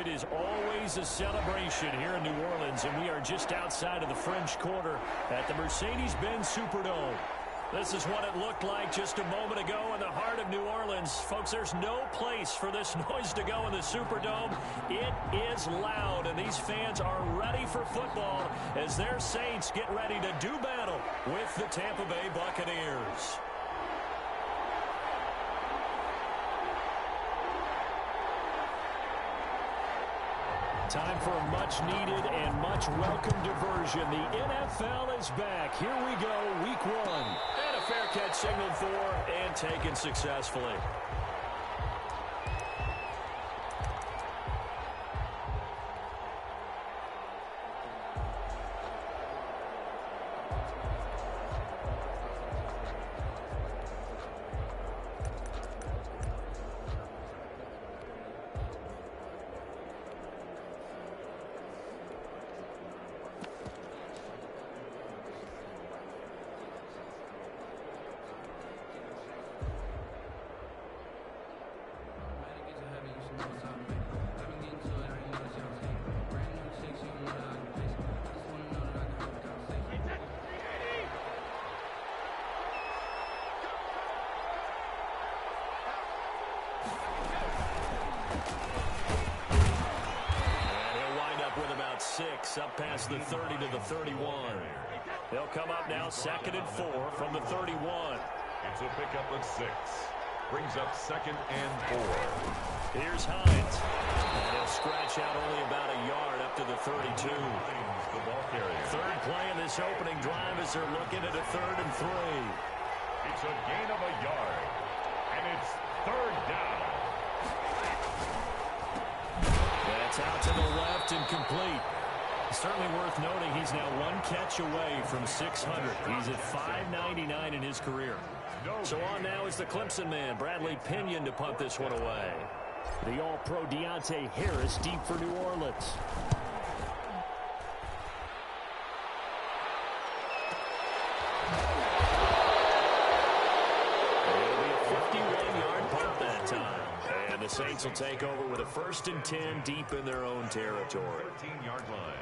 it is always a celebration here in New Orleans, and we are just outside of the French Quarter at the Mercedes-Benz Superdome. This is what it looked like just a moment ago in the heart of New Orleans. Folks, there's no place for this noise to go in the Superdome. It is loud, and these fans are ready for football as their Saints get ready to do battle with the Tampa Bay Buccaneers. Time for a much-needed and much-welcome diversion. The NFL is back. Here we go, Week 1. And a fair catch signaled for and taken successfully. Up past the 30 to the 31. They'll come up now 2nd and 4 from the 31. It's a pickup of 6. Brings up 2nd and 4. Here's Hines. And he'll scratch out only about a yard up to the 32. The ball carrier. Third play in this opening drive as they're looking at a 3rd and 3. It's a gain of a yard. And it's 3rd down. That's out to the left and complete. Certainly worth noting he's now 1 catch away from 600. He's at 599 in his career. So on now is the Clemson man, Bradley Pinion, to punt this one away. The All-Pro Deontay Harris deep for New Orleans. It'll be a 51-yard punt that time. And the Saints will take over with a 1st and 10 deep in their own territory. 13-yard line.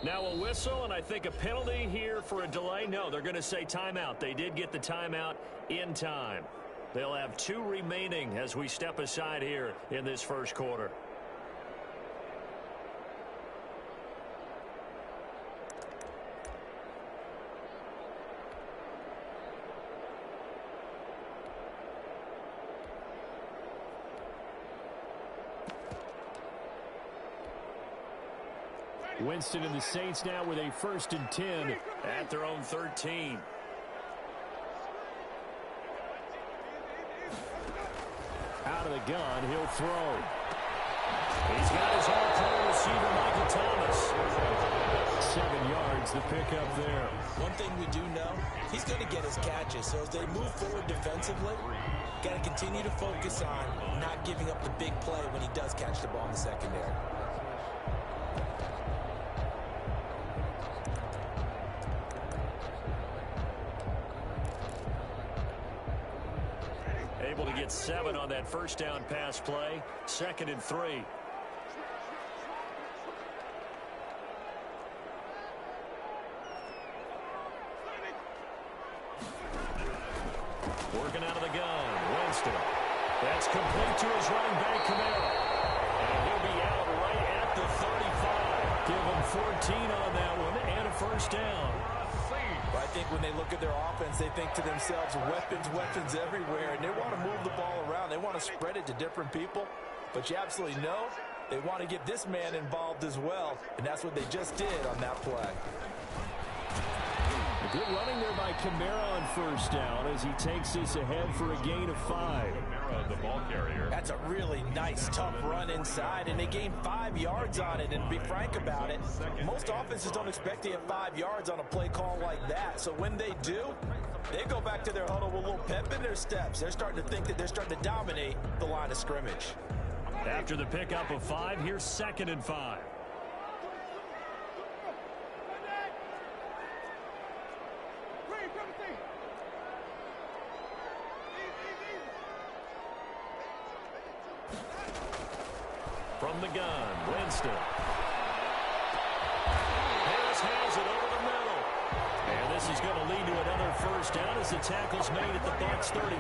Now a whistle, and I think a penalty here for a delay. No, they're going to say timeout. They did get the timeout in time. They'll have 2 remaining as we step aside here in this first quarter. Winston and the Saints now with a 1st and 10 at their own 13. Out of the gun, he'll throw. He's got his all-pro receiver, Michael Thomas. 7 yards, the pickup there. One thing we do know, he's going to get his catches. So as they move forward defensively, got to continue to focus on not giving up the big play when he does catch the ball in the secondary. Able to get 7 on that 1st down pass play. 2nd and 3. Working out of the gun. Winston. That's complete to his running back, Kamara. And he'll be out right at the 35. Give him 14 on that one and a 1st down. But I think when they look at their offense, they think to themselves, weapons, weapons everywhere, and they want to move the ball around. They want to spread it to different people. But you absolutely know they want to get this man involved as well, and that's what they just did on that play. Good running there by Kamara on first down as he takes this ahead for a gain of 5. Kamara, the ball carrier. That's a really nice, tough run inside, and they gained 5 yards on it. And to be frank about it, most offenses don't expect to get 5 yards on a play call like that. So when they do, they go back to their huddle with a little pep in their steps. They're starting to think that they're starting to dominate the line of scrimmage. After the pickup of 5, here's 2nd and 5. From the gun, Winston. Harris has it over the middle. And this is going to lead to another first down as the tackle's made at the Bucs 35.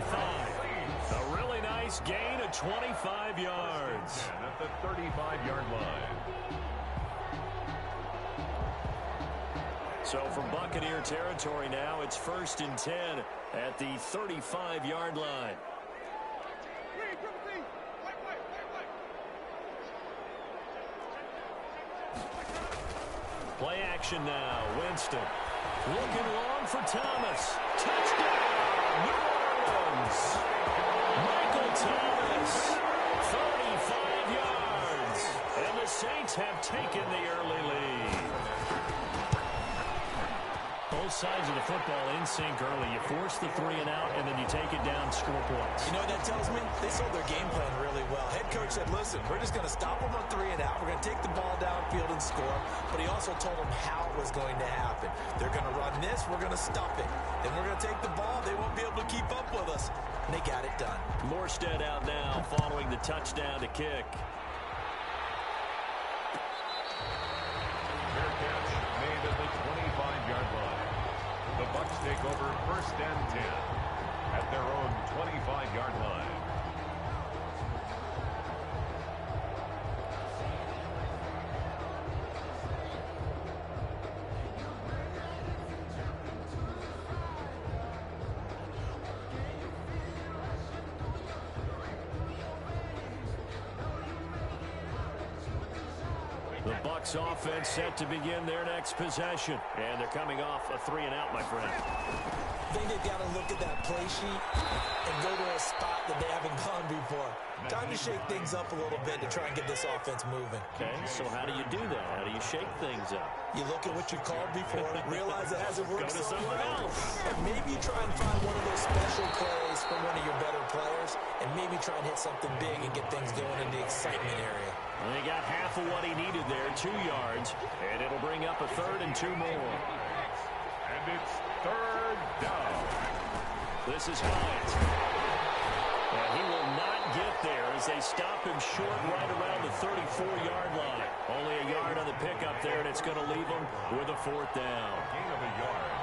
A really nice gain of 25 yards. At the 35-yard line. So from Buccaneer territory now, it's 1st and 10 at the 35-yard line. Play action now. Winston looking long for Thomas. Touchdown, New Orleans. Michael Thomas, 35 yards. And the Saints have taken the early lead. Both sides of the football in sync early. You force the 3 and out, and then you take it down, score points. You know what that tells me? They sold their game plan really well. Head coach said, listen, we're just going to stop them on 3 and out. We're going to take the ball downfield and score. But he also told them how it was going to happen. They're going to run this. We're going to stop it. Then we're going to take the ball. They won't be able to keep up with us. And they got it done. Morstead out now following the touchdown to kick. Fair catch made at the 25-yard line. The Bucs take over 1st and 10 at their own 25-yard line. The Bucs offense set to begin their next possession. And they're coming off a 3 and out, my friend. I think they've got to look at that play sheet and go to a spot that they haven't gone before. Time to shake things up a little bit to try and get this offense moving. Okay, so how do you do that? How do you shake things up? You look at what you called before, realize it hasn't worked Go to someone else. and maybe you try and find one of those special plays from one of your better players, and maybe try and hit something big and get things going in the excitement area. Well, he got half of what he needed there, 2 yards, and it'll bring up a 3rd and 2 more. And it's 3rd down. This is Hyatt. And he will not get there as they stop him short right around the 34-yard line. Only a yard on the pickup there, and it's going to leave him with a 4th down. Gain of a yard.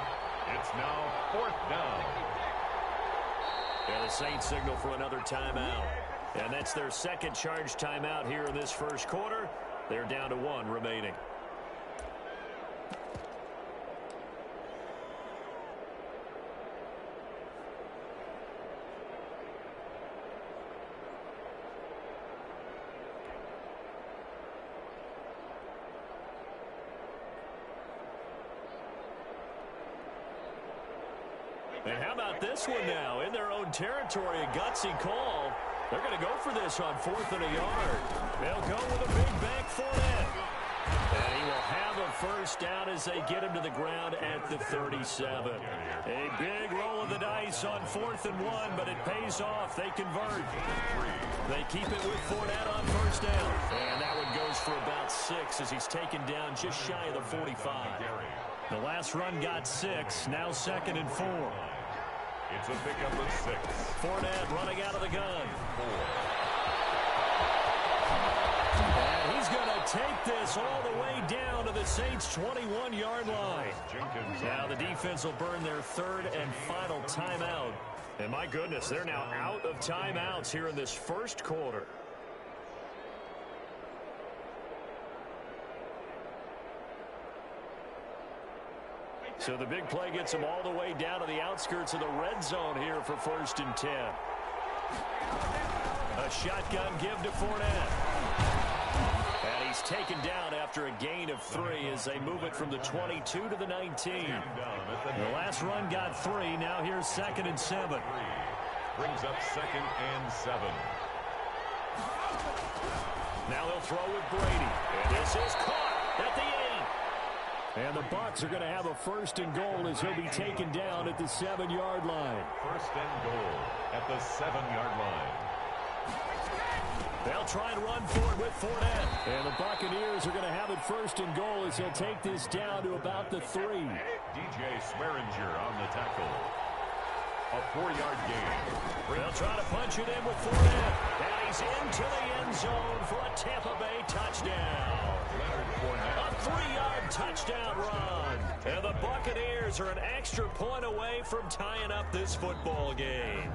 It's now 4th down. And the Saints signal for another timeout. And that's their 2nd charge timeout here in this 1st quarter. They're down to 1 remaining. And how about this one now? In their own territory, a gutsy call. They're going to go for this on 4th and a yard. They'll go with a big bank Fournette. And he will have a 1st down as they get him to the ground at the 37. A big roll of the dice on 4th and 1, but it pays off. They convert. They keep it with Fournette on 1st down. And that one goes for about 6 as he's taken down just shy of the 45. The last run got 6, now 2nd and 4. It's a pickup of 6. Fournette running out of the gun. And he's going to take this all the way down to the Saints' 21-yard line. Now the defense will burn their 3rd and final timeout. And my goodness, they're now out of timeouts here in this 1st quarter. So the big play gets them all the way down to the outskirts of the red zone here for 1st and 10. A shotgun give to Fournette. And he it's taken down after a gain of 3 as they move it from the 22 to the 19. The last run got 3. Now here's 2nd and 7. Brings up 2nd and 7. Now they'll throw with Brady. And this is caught at the 8. And the Bucs are going to have a 1st and goal as he'll be taken down at the 7-yard line. 1st and goal at the 7-yard line. They'll try and run for it with Fournette. And the Buccaneers are going to have it 1st and goal as they'll take this down to about the 3. DJ Swearinger on the tackle. A 4-yard gain. They'll try to punch it in with Fournette. And he's into the end zone for a Tampa Bay touchdown. A 3-yard touchdown run. And the Buccaneers are an extra point away from tying up this football game.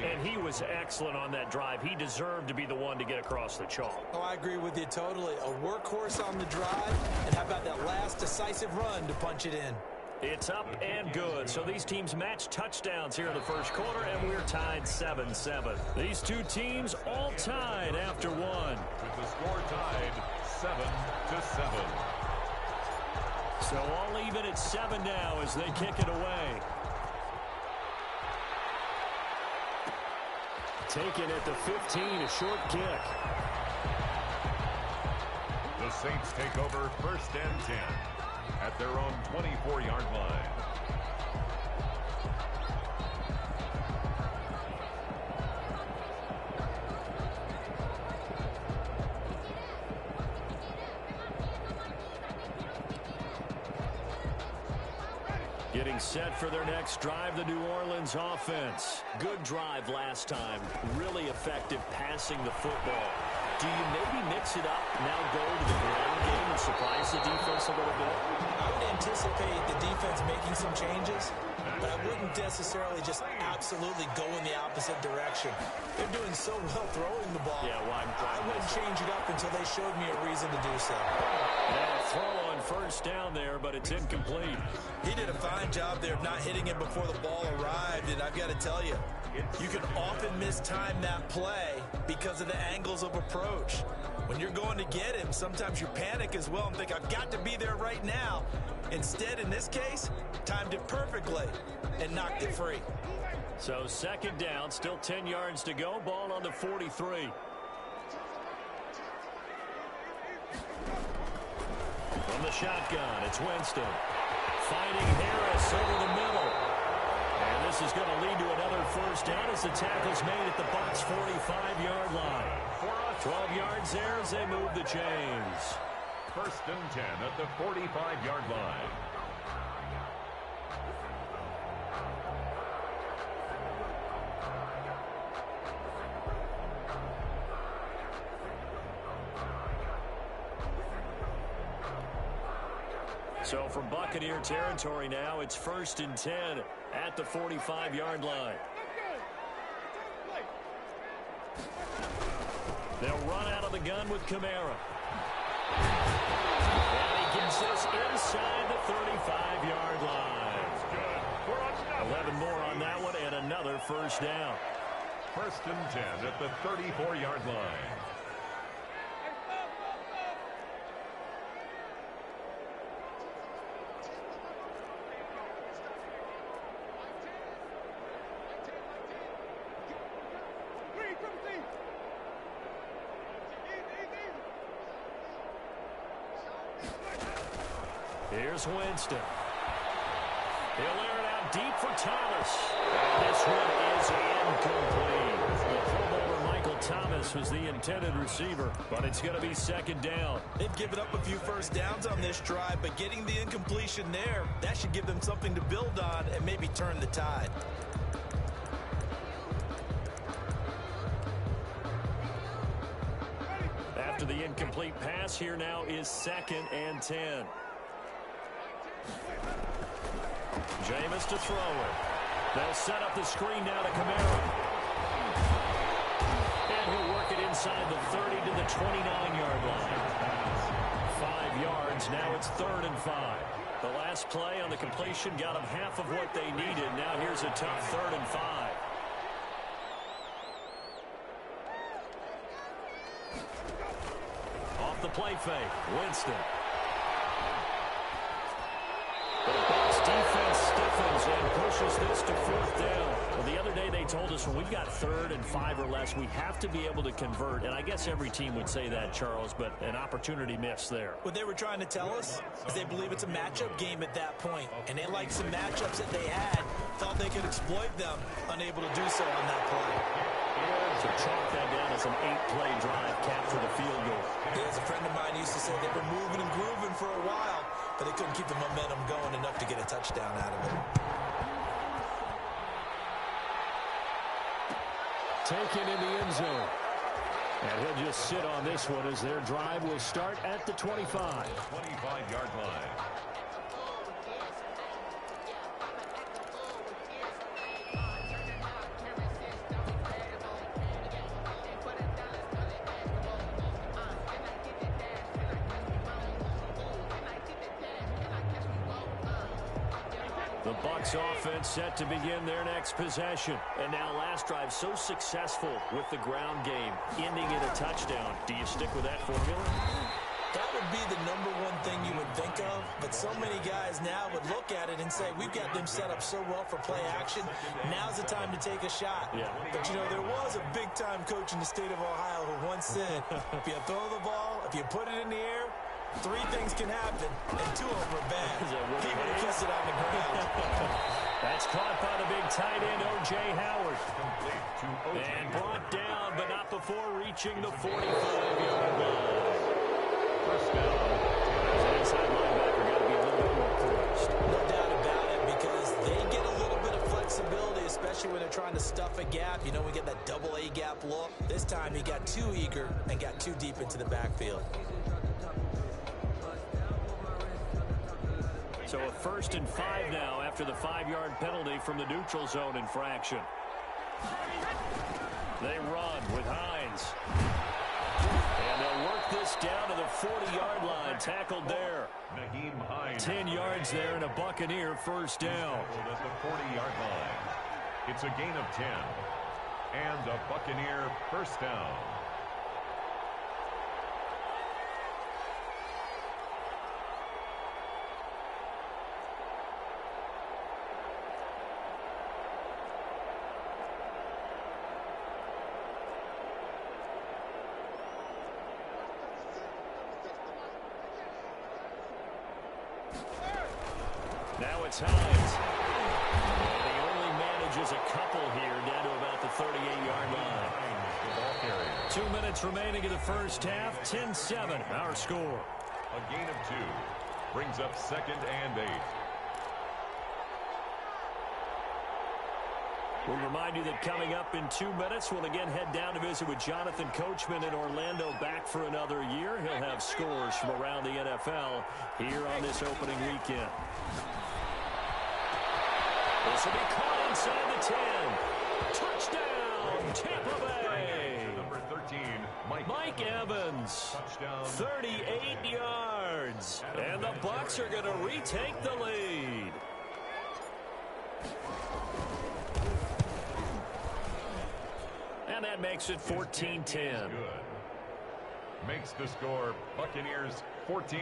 And he was excellent on that drive. He deserved to be the one to get across the chalk. Oh, I agree with you totally. A workhorse on the drive. And how about that last decisive run to punch it in? It's up and good. So these teams match touchdowns here in the first quarter, and we're tied 7-7. These two teams all tied after 1. With the score tied 7-7. So all even at 7 now as they kick it away. Taken at the 15, a short kick. The Saints take over 1st and 10. At their own 24-yard line. Getting set for their next drive, the New Orleans offense. Good drive last time. Really effective passing the football. Do you maybe mix it up, now go to the ground game and surprise the defense a little bit? I would anticipate the defense making some changes, but I wouldn't necessarily just absolutely go in the opposite direction. They're doing so well throwing the ball. Yeah, well, I wouldn't change it up until they showed me a reason to do so. And throw on 1st down there, but it's incomplete. He did a fine job there of not hitting him before the ball arrived, and I've got to tell you, you can often mistime that play because of the angles of approach. When you're going to get him, sometimes you panic as well and think, I've got to be there right now. Instead, in this case, timed it perfectly and knocked it free. So 2nd down, still 10 yards to go. Ball on the 43. From the shotgun, it's Winston. Finding Harris over the middle. And this is going to lead to another 1st down as the tackle's made at the Bucs' 45-yard line. 12 yards there as they move the chains. 1st and 10 at the 45-yard line. So from Buccaneer territory now, it's 1st and 10 at the 45-yard line. They'll run out of the gun with Kamara. And he gets this inside the 35-yard line. 11 more on that one and another 1st down. 1st and 10 at the 34-yard line. Here's Winston. He'll air it out deep for Thomas. And this one is incomplete. The Pro Bowler Michael Thomas was the intended receiver, but it's going to be 2nd down. They've given up a few 1st downs on this drive, but getting the incompletion there, that should give them something to build on and maybe turn the tide. After the incomplete pass, here now is 2nd and 10. Jameis to throw it. They'll set up the screen now to Kamara. And he'll work it inside the 30 to the 29-yard line. 5 yards. Now it's 3rd and 5. The last play on the completion got them half of what they needed. Now here's a tough 3rd and 5. Off the play fake. Winston. The Bucs defense stiffens and pushes this to 4th down. Well, the other day they told us when we've got 3rd and 5 or less, we have to be able to convert. And I guess every team would say that, Charles, but an opportunity missed there. What they were trying to tell us is they believe it's a matchup game at that point. And they liked some matchups that they had, thought they could exploit them, unable to do so on that play. So chalk that down as an 8-play drive, capture the field goal. Yeah, as a friend of mine used to say, they were moving and grooving for a while, but they couldn't keep the momentum going enough to get a touchdown out of it. Taken in the end zone. And he'll just sit on this one as their drive will start at the 25. 25-yard line. The Bucs offense set to begin their next possession. And now last drive so successful with the ground game, ending in a touchdown. Do you stick with that formula? That would be the number one thing you would think of, but so many guys now would look at it and say, we've got them set up so well for play action. Now's the time to take a shot. Yeah. But, you know, there was a big-time coach in the state of Ohio who once said, if you throw the ball, if you put it in the air, 3 things can happen, and 2 of them are bad. He would have kissed it on the ground. That's caught by the big tight end, O.J. Howard. And brought down, but not before reaching the 45-yard line. First down. As an inside linebacker, got to be a little bit more poised. No doubt about it, because they get a little bit of flexibility, especially when they're trying to stuff a gap. You know, we get that double A gap look. This time he got too eager and got too deep into the backfield. So a 1st and 5 now after the 5-yard penalty from the neutral zone infraction. They run with Hines. And they'll work this down to the 40-yard line. Tackled there. 10 yards there and a Buccaneer first down. At the 40-yard line. It's a gain of 10. And a Buccaneer first down. Now it's Hines. And he only manages a couple here down to about the 38-yard line. 2 minutes remaining in the first half. 10-7, our score. A gain of 2. Brings up 2nd and 8. We'll remind you that coming up in 2 minutes, we'll again head down to visit with Jonathan Coachman in Orlando, back for another year. He'll have scores from around the NFL here on this opening weekend. This will be caught inside the 10. Touchdown, Tampa Bay. Number 13, Mike Evans. Touchdown. 38 yards. And the Bucs are going to retake the lead. And that makes it 14-10. Good. Makes the score Buccaneers 14,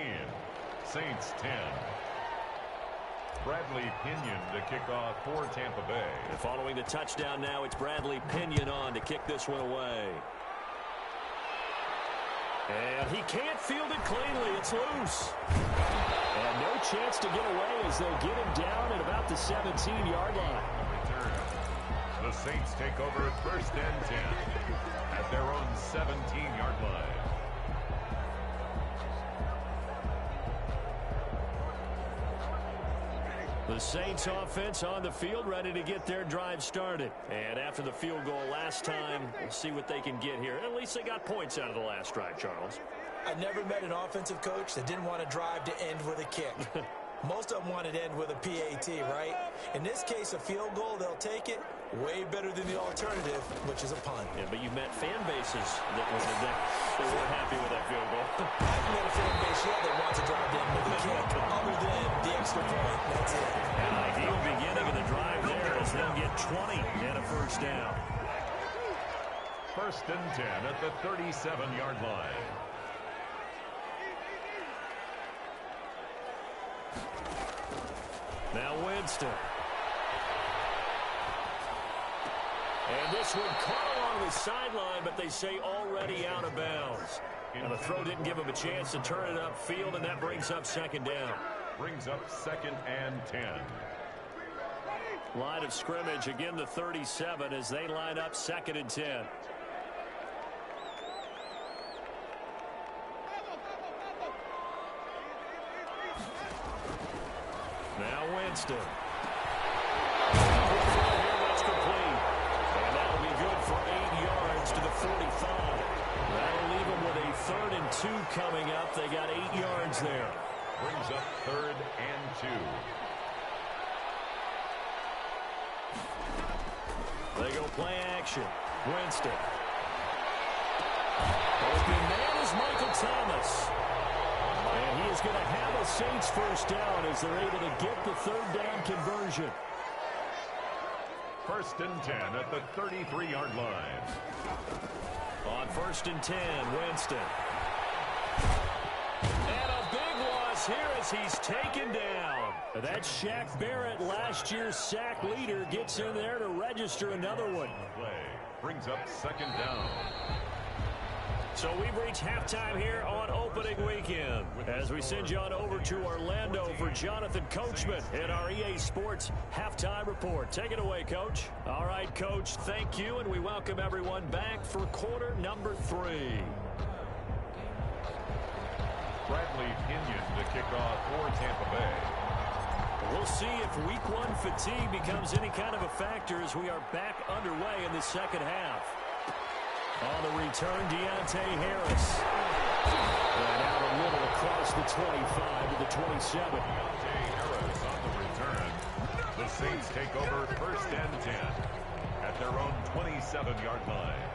Saints 10. Bradley Pinion to kick off for Tampa Bay. And following the touchdown now, it's Bradley Pinion on to kick this one away. And he can't field it cleanly. It's loose. And no chance to get away as they'll get him down at about the 17-yard line. Return. The Saints take over 1st and 10 at their own 17-yard line. The Saints offense on the field, ready to get their drive started. And after the field goal last time, we'll see what they can get here. At least they got points out of the last drive, Charles. I never met an offensive coach that didn't want to drive to end with a kick. Most of them wanted to end with a PAT, right? In this case, a field goal, they'll take it. Way better than the alternative, which is a punt. Yeah, but you've met fan bases that weren't happy with that field goal. I've met a fan base yet that wants to drive to end with a kick. Other than the extra point, that's it. An ideal beginning of the drive there as they'll get 20 and a first down. 1st and 10 at the 37-yard line. Now Winston. And this one caught along the sideline, but they say already out of bounds. And the throw didn't give him a chance to turn it upfield, and that brings up second down. Brings up 2nd and 10. Line of scrimmage, again the 37 as they line up 2nd and 10. Now Winston. That's complete. And that'll be good for 8 yards to the 45. That'll leave them with a 3rd and 2 coming up. They got 8 yards there. Brings up 3rd and 2. They go play action. Winston. Open man is Michael Thomas. And he is going to have a Saints first down as they're able to get the 3rd down conversion. 1st and 10 at the 33-yard line. On 1st and 10, Winston. And a big loss here as he's taken down. That's Shaq Barrett, last year's sack leader, gets in there to register another one. Play brings up 2nd down. So we've reached halftime here on opening weekend as we send you on over to Orlando for Jonathan Coachman in our EA Sports halftime report. Take it away, Coach. All right, Coach, thank you, and we welcome everyone back for quarter number 3. Bradley Pinion to kick off for Tampa Bay. We'll see if week 1 fatigue becomes any kind of a factor as we are back underway in the second half. On the return, Deontay Harris. And out a little across the 25 to the 27. Deontay Harris on the return. The Saints take over 1st and 10 at their own 27-yard line.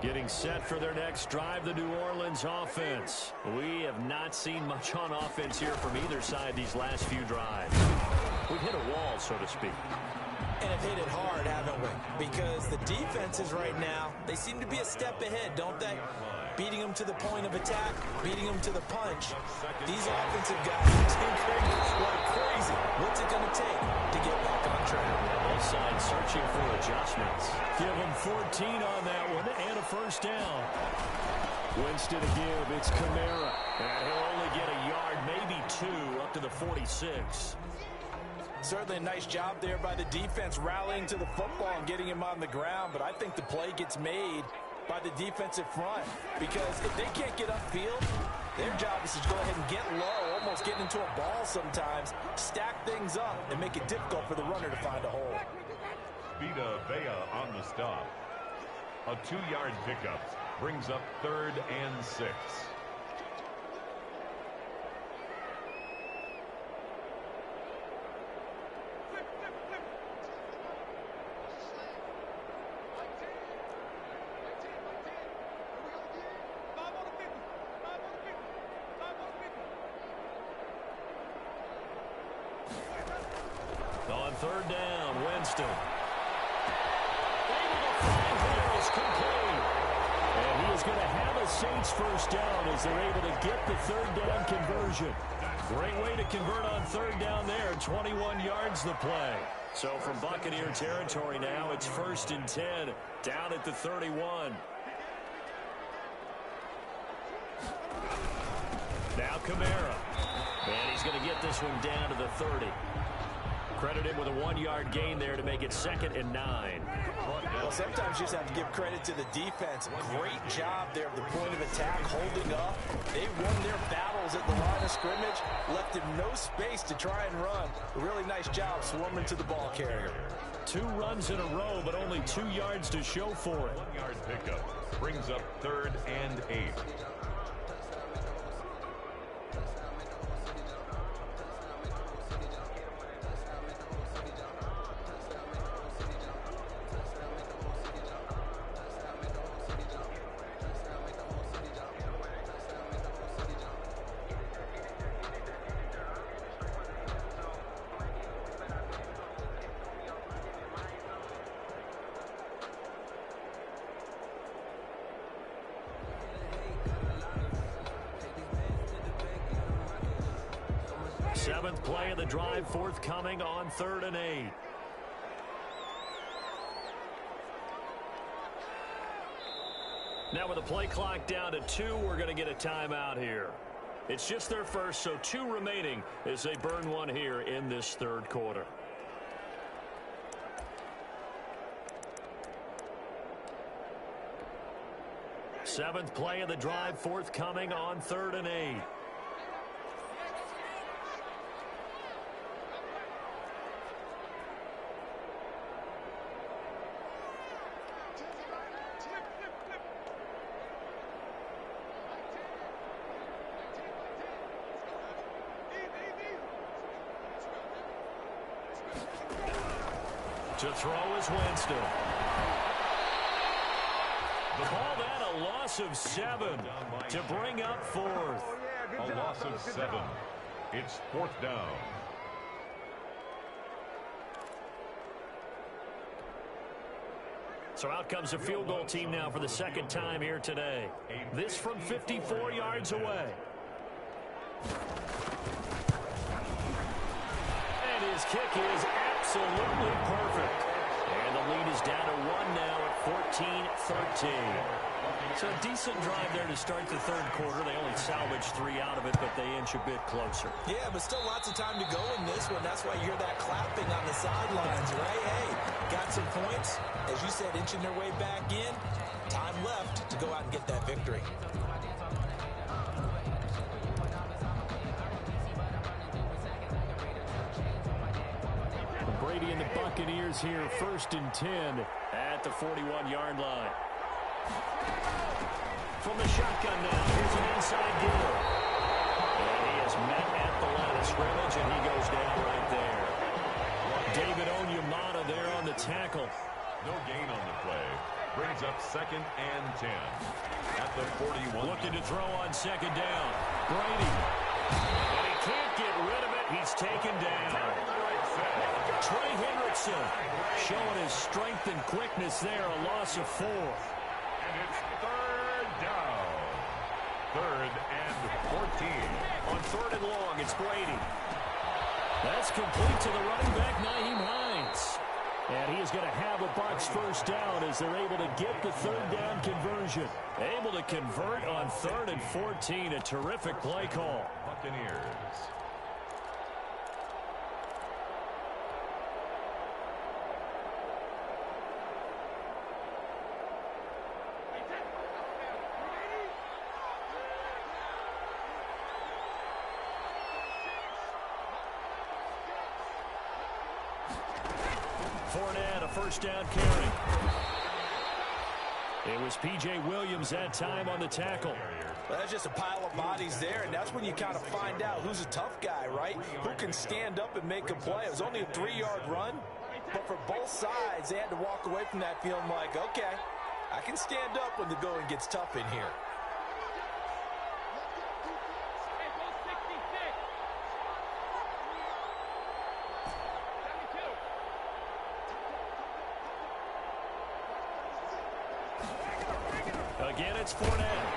Getting set for their next drive, the New Orleans offense. We have not seen much on offense here from either side these last few drives. We've hit a wall, so to speak. And have hit it hard, haven't we? Because the defenses right now, they seem to be a step ahead, don't they? Beating them to the point of attack, beating them to the punch. These offensive guys are tinkering like crazy. What's it going to take to get back on track? Both sides searching for adjustments. Give them 14 on that one and a first down. Winston to give. It's Kamara. And he'll only get a yard, maybe 2, up to the 46. Certainly a nice job there by the defense rallying to the football and getting him on the ground, but I think the play gets made by the defensive front because if they can't get upfield, their job is to go ahead and get low, almost getting into a ball sometimes, stack things up, and make it difficult for the runner to find a hole. Vita Vea on the stop. A 2-yard pickup brings up 3rd and 6. On 3rd down, Winston. Able to find here is complete. And he is going to have a Saints first down as they're able to get the 3rd down conversion. Great way to convert on 3rd down there. 21 yards the play. So from Buccaneer territory now, it's 1st and 10 down at the 31. Now Kamara. And he's going to get this one down to the 30. Credit him with a 1-yard gain there to make it 2nd and 9. Well, sometimes you just have to give credit to the defense. Great job there at the point of attack, holding up. They won their battles at the line of scrimmage, left him no space to try and run. A really nice job swarming to the ball carrier. 2 runs in a row, but only 2 yards to show for it. 1-yard pickup brings up 3rd and 8. Seventh play of the drive forthcoming on 3rd and 8. Now with the play clock down to 2, we're going to get a timeout here. It's just their first, so 2 remaining as they burn one here in this 3rd quarter. Seventh play of the drive forthcoming on 3rd and 8. To throw is Winston. Call that a loss of 7 to bring up 4th. A loss of 7. It's 4th down. So out comes a field goal team now for the 2nd time here today. This from 54 yards away. And his kick is absolutely perfect. And the lead is down to 1 now at 14-13. So a decent drive there to start the 3rd quarter. They only salvaged 3 out of it, but they inch a bit closer. Yeah, but still lots of time to go in this one. That's why you hear that clapping on the sidelines, right? Hey, got some points. As you said, inching their way back in. Time left to go out and get that victory. Brady and the Buccaneers here, 1st and 10 at the 41-yard line. From the shotgun now, here's an inside deal. And he is met at the line of scrimmage, and he goes down right there. David Onyemata there on the tackle. No gain on the play. Brings up 2nd and 10 at the 41. Looking to throw on 2nd down. Brady. And he can't get rid of it. He's taken down. Trey Hendrickson showing his strength and quickness there. A loss of 4. And it's 3rd down. 3rd and 14. On 3rd and long, it's Brady. That's complete to the running back, Nyheim Hines. And he is going to have a Bucs 1st down as they're able to get the 3rd down conversion. Able to convert on 3rd and 14. A terrific play call. Buccaneers. Fournette, a 1st down carry. It was P.J. Williams that time on the tackle. Well, that's just a pile of bodies there, and that's when you kind of find out who's a tough guy, right? Who can stand up and make a play. It was only a 3-yard run, but for both sides, they had to walk away from that feeling like, okay, I can stand up when the going gets tough in here. Again, it's Fournette.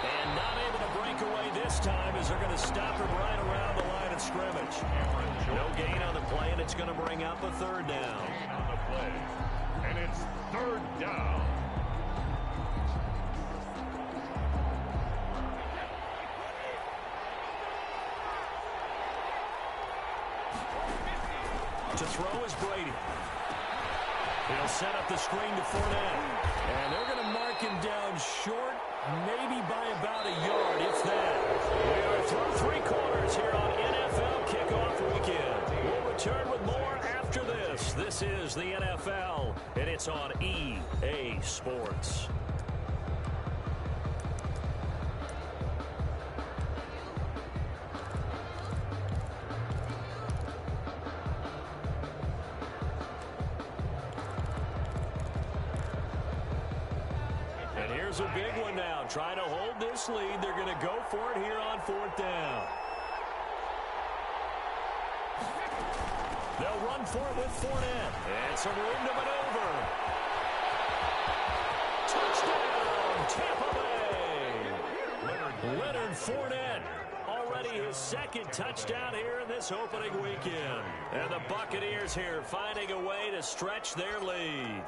And not able to break away this time as they're going to stop him right around the line of scrimmage. No gain on the play, and it's going to bring up a 3rd down. On the play. And it's 3rd down. To throw is Brady. He'll set up the screen to Fournette. And they're going to mark him down short, maybe by about a yard, if that. We are through 3 quarters here on NFL Kickoff Weekend. We'll return with more after this. This is the NFL, and it's on EA Sports. A big one now. Trying to hold this lead. They're going to go for it here on 4th down. They'll run for it with Fournette. And some room to maneuver. Touchdown, Tampa Bay. Leonard Fournette already his second touchdown here in this opening weekend. And the Buccaneers here finding a way to stretch their lead.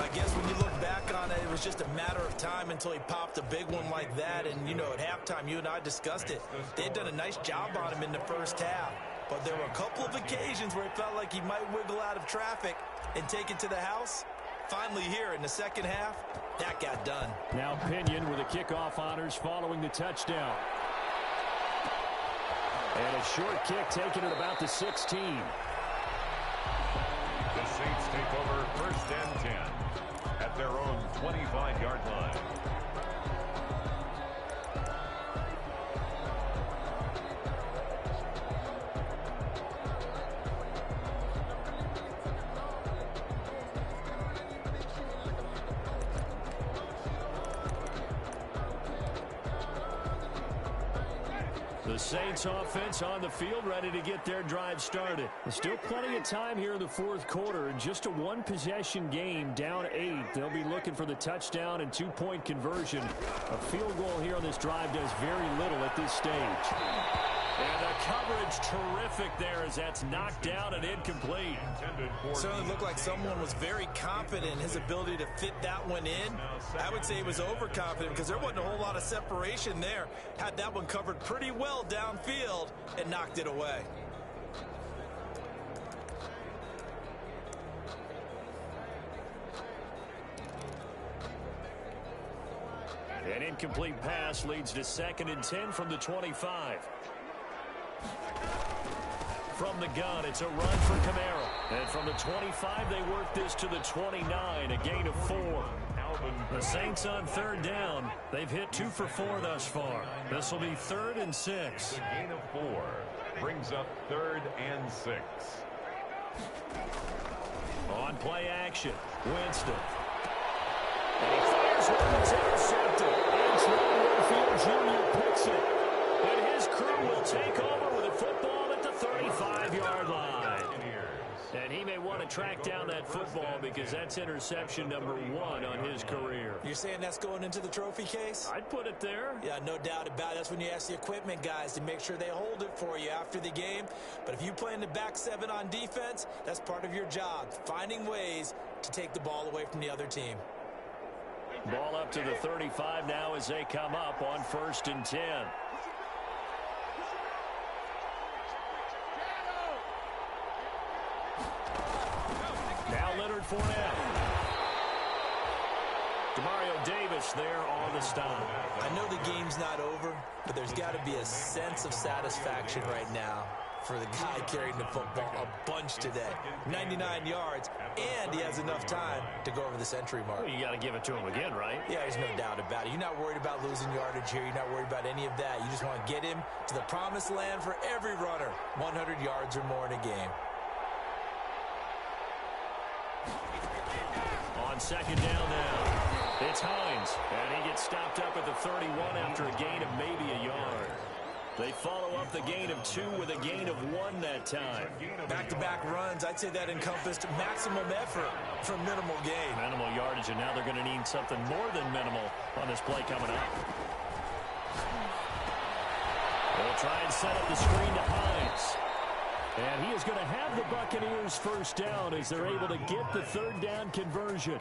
I guess when you look back on it, it was just a matter of time until he popped a big one like that. And, you know, at halftime, you and I discussed it. They had done a nice job on him in the first half. But there were a couple of occasions where it felt like he might wiggle out of traffic and take it to the house. Finally here in the second half, that got done. Now Pinion with the kickoff honors following the touchdown. And a short kick taken at about the 16. The Saints take over first and 10 at their own 25-yard line. The Saints offense on the field ready to get their drive started. There's still plenty of time here in the fourth quarter. Just a one-possession game, down 8. They'll be looking for the touchdown and two-point conversion. A field goal here on this drive does very little at this stage. And the coverage terrific there as that's knocked down and incomplete. Certainly looked like someone was very confident in his ability to fit that one in. I would say he was overconfident because there wasn't a whole lot of separation there. Had that one covered pretty well downfield and knocked it away. An incomplete pass leads to 2nd and 10 from the 25. From the gun, it's a run for Camaro. And from the 25, they work this to the 29, a gain of 4. The Saints on third down. They've hit 2 for 4 thus far. This will be 3rd and 6. The gain of 4 brings up 3rd and 6. On play action, Winston. And he fires one that's intercepted. Antoine Winfield Jr. picks it. And his crew will take over with a football at the 35-yard line. And he may want to track down that football because that's interception number 1 on his career. You're saying that's going into the trophy case? I'd put it there. Yeah, no doubt about it. That's when you ask the equipment guys to make sure they hold it for you after the game. But if you play in the back 7 on defense, that's part of your job, finding ways to take the ball away from the other team. Ball up to the 35 now as they come up on 1st and 10. Now Leonard Fournette. Demario Davis there on the stop. I know the game's not over, but there's got to be a sense of satisfaction right now for the guy carrying the football a bunch today. 99 yards, and he has enough time to go over the century mark. Well, you got to give it to him again, right? Yeah, there's no doubt about it. You're not worried about losing yardage here. You're not worried about any of that. You just want to get him to the promised land for every runner. 100 yards or more in a game. On 2nd down now, it's Hines, and he gets stopped up at the 31 after a gain of maybe a yard. They follow up the gain of 2 with a gain of 1 that time. Back-to-back runs, I'd say that encompassed maximum effort for minimal gain. Minimal yardage, and now they're going to need something more than minimal on this play coming up. They'll try and set up the screen to Hines. And he is going to have the Buccaneers first down as they're able to get the 3rd down conversion.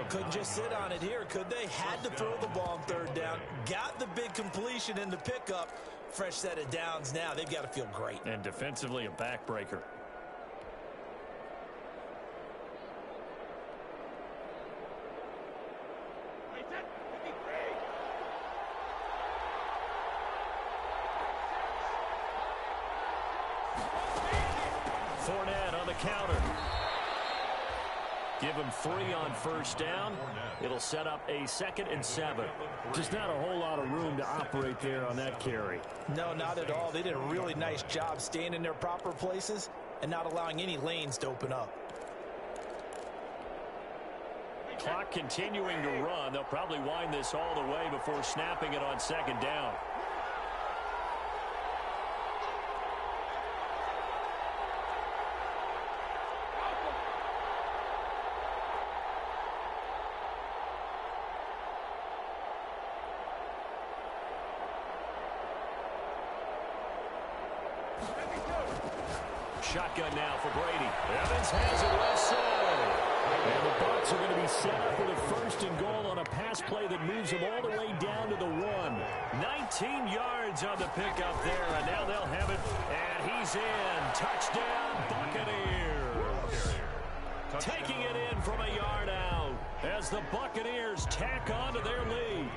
Couldn't just sit on it here, could they? Had to throw the ball on 3rd down. Got the big completion in the pickup. Fresh set of downs now. They've got to feel great. And defensively a backbreaker. Fournette on the counter. Give him 3 on 1st down. It'll set up a 2nd and 7. Just not a whole lot of room to operate there on that carry. No, not at all. They did a really nice job staying in their proper places and not allowing any lanes to open up. Clock continuing to run. They'll probably wind this all the way before snapping it on 2nd down. shotgun now for Brady. Evans has it left side. And the Bucs are going to be set up with a first and goal on a pass play that moves them all the way down to the 1. 19 yards on the pickup there, and now they'll have it. And he's in. Touchdown, Buccaneers. Taking it in from a yard out as the Buccaneers tack on to their lead.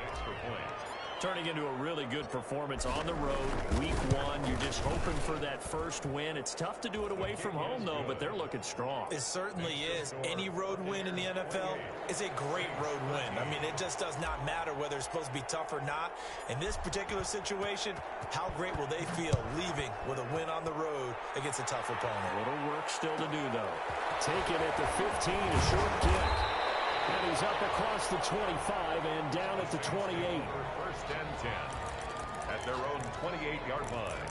Turning into a really good performance on the road. Week 1, you're just hoping for that first win. It's tough to do it away from home, though, but they're looking strong. It certainly is. Any road win in the NFL is a great road win. I mean, it just does not matter whether it's supposed to be tough or not. In this particular situation, how great will they feel leaving with a win on the road against a tough opponent? A little work still to do, though. Take it at the 15, a short kick. And he's up across the 25 and down at the 28. First and 10 at their own 28-yard line.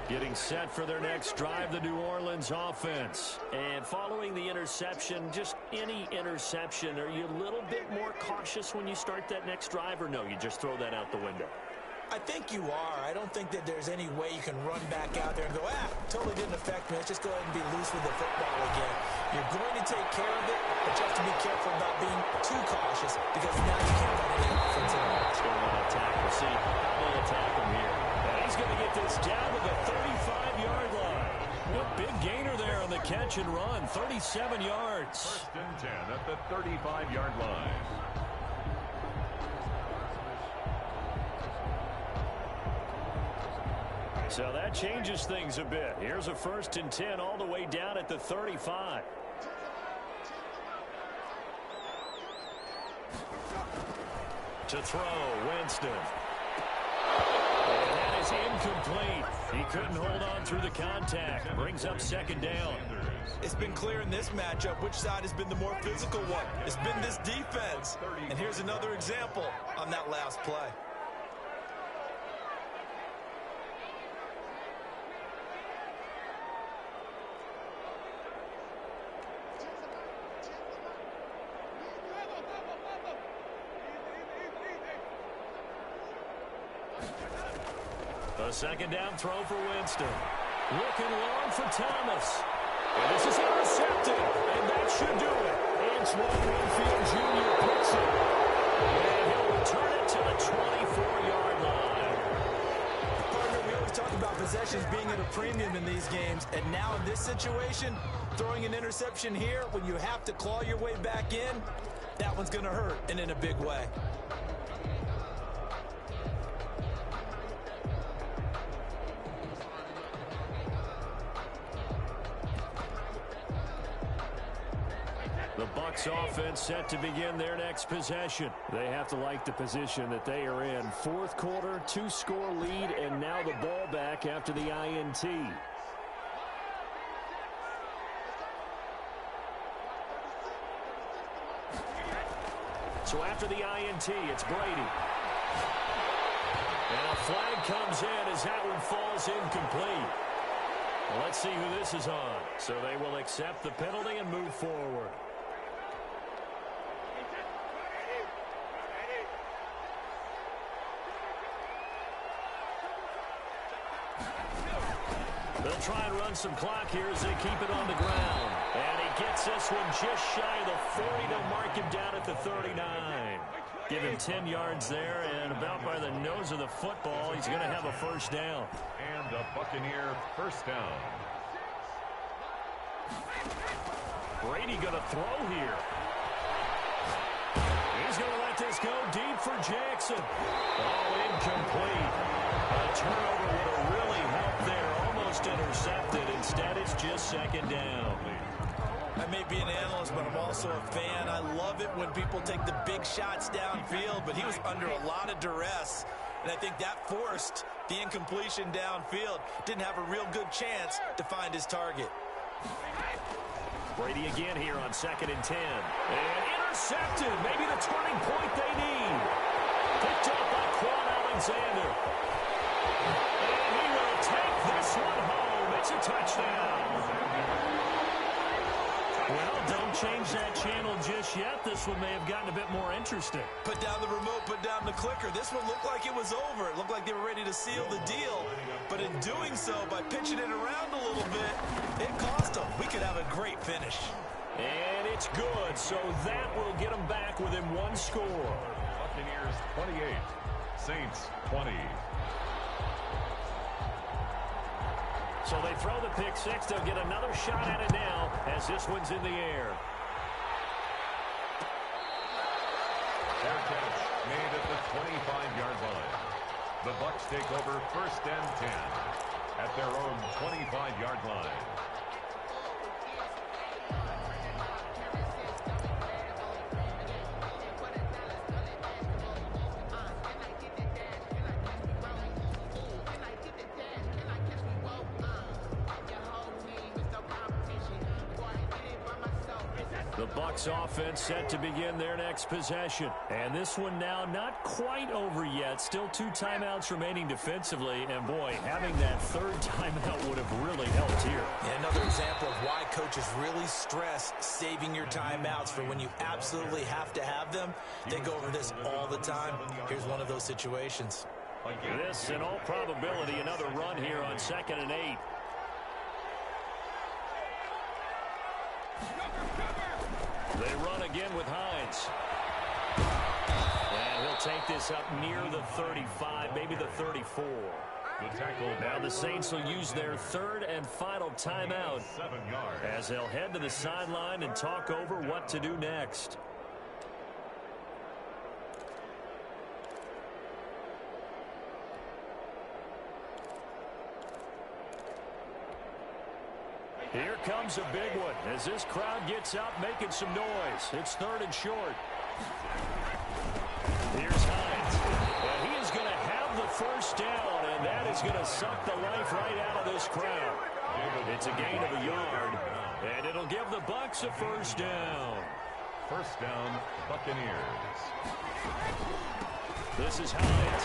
Getting set for their next drive, the New Orleans offense. And following the interception, just any interception, are you a little bit more cautious when you start that next drive, or no, you just throw that out the window? I think you are. I don't think that there's any way you can run back out there and go, totally didn't affect me. Let's just go ahead and be loose with the football again. You're going to take care of it, but you have to be careful about being too cautious because now you can't run any offensive line. Let's go on that tackle. See how they attack him here. And he's going to get this down to the 35-yard line. A big gainer there on the catch and run, 37 yards. First and 10 at the 35-yard line. So that changes things a bit. Here's a first and 10 all the way down at the 35. To throw, Winston. And that is incomplete. He couldn't hold on through the contact. Brings up second down. It's been clear in this matchup which side has been the more physical one. It's been this defense. And here's another example on that last play. A second down throw for Winston. Looking long for Thomas. And this is intercepted. And that should do it. Antoine Winfield Jr. picks it. And he'll return it to the 24-yard line. Partner, we always talk about possessions being at a premium in these games. And now in this situation, throwing an interception here when you have to claw your way back in, that one's going to hurt, and in a big way. The Bucs offense set to begin their next possession. They have to like the position that they are in. Fourth quarter, 2-score lead, and now the ball back after the INT. So after the INT, it's Brady. And a flag comes in as that one falls incomplete. Well, let's see who this is on. So they will accept the penalty and move forward. They'll try and run some clock here as they keep it on the ground. And he gets this one just shy of the 40 to mark him down at the 39. Give him 10 yards there, and about by the nose of the football, he's going to have a first down. And a Buccaneer first down. Brady going to throw here. He's going to let this go deep for Jackson. Oh, incomplete. A turnover would have really helped there. Almost intercepted. Instead, it's just second down. I may be an analyst, but I'm also a fan. I love it when people take the big shots downfield, but he was under a lot of duress, and I think that forced the incompletion downfield. Didn't have a real good chance to find his target. Brady again here on 2nd and 10. And intercepted. Maybe the turning point they need. Picked up by Quan Alexander. And he will take this one home. It's a touchdown. Well, don't change that channel just yet. This one may have gotten a bit more interesting. Put down the remote, put down the clicker. This one looked like it was over. It looked like they were ready to seal the deal. But in doing so, by pitching it around a little bit, it cost them. We could have a great finish. And it's good, so that will get them back within one score. Buccaneers 28, Saints 20. So they throw the pick six. They'll get another shot at it now as this one's in the air. Fair catch made at the 25-yard line. The Bucs take over 1st and 10 at their own 25-yard line. The Bucs offense set to begin their next possession. And this one now not quite over yet. Still 2 timeouts remaining defensively. And, boy, having that 3rd timeout would have really helped here. And another example of why coaches really stress saving your timeouts for when you absolutely have to have them. They go over this all the time. Here's one of those situations. This, in all probability, another run here on 2nd and 8. They run again with Hines. And he'll take this up near the 35, maybe the 34. Now the Saints will use their 3rd and final timeout as they'll head to the sideline and talk over what to do next. Here comes a big one as this crowd gets up making some noise. It's 3rd and short. Here's Hines. And he is going to have the 1st down, and that is going to suck the life right out of this crowd. It's a gain of a yard, and it'll give the Bucs a 1st down. 1st down, Buccaneers. This is Hines.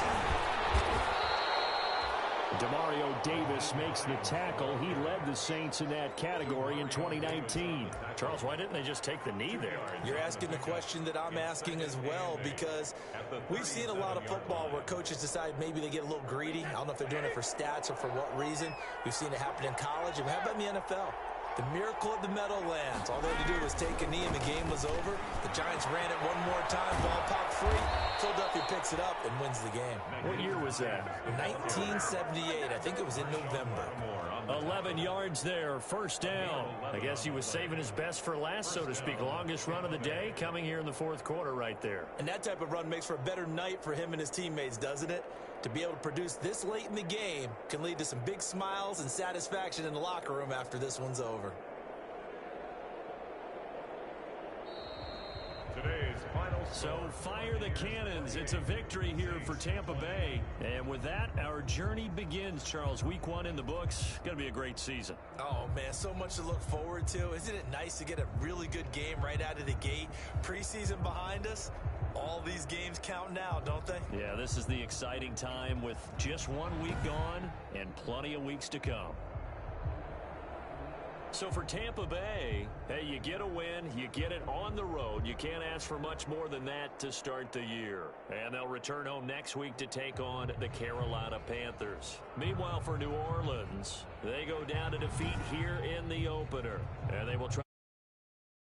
Demario Davis makes the tackle. He led the Saints in that category in 2019. Charles, why didn't they just take the knee there? You're asking the question that I'm asking as well, because we've seen a lot of football where coaches decide maybe they get a little greedy. I don't know if they're doing it for stats or for what reason. We've seen it happen in college, and how about in the NFL? The miracle of the Meadowlands. All they had to do was take a knee and the game was over. The Giants ran it one more time. Ball popped free. Philadelphia picks it up and wins the game. What year was that? 1978. I think it was in November. 11 yards there. 1st down. I guess he was saving his best for last, so to speak. Longest run of the day coming here in the 4th quarter right there. And that type of run makes for a better night for him and his teammates, doesn't it? To be able to produce this late in the game can lead to some big smiles and satisfaction in the locker room after this one's over. Today's final So fire the cannons. It's a victory here for Tampa Bay. And with that, our journey begins, Charles. Week 1 in the books. Going to be a great season. Oh, man, so much to look forward to. Isn't it nice to get a really good game right out of the gate? Preseason behind us. All these games count now, don't they? Yeah, this is the exciting time with just 1 week gone and plenty of weeks to come. So for Tampa Bay, hey, you get a win, you get it on the road. You can't ask for much more than that to start the year. And they'll return home next week to take on the Carolina Panthers. Meanwhile, for New Orleans, they go down to defeat here in the opener. And they will try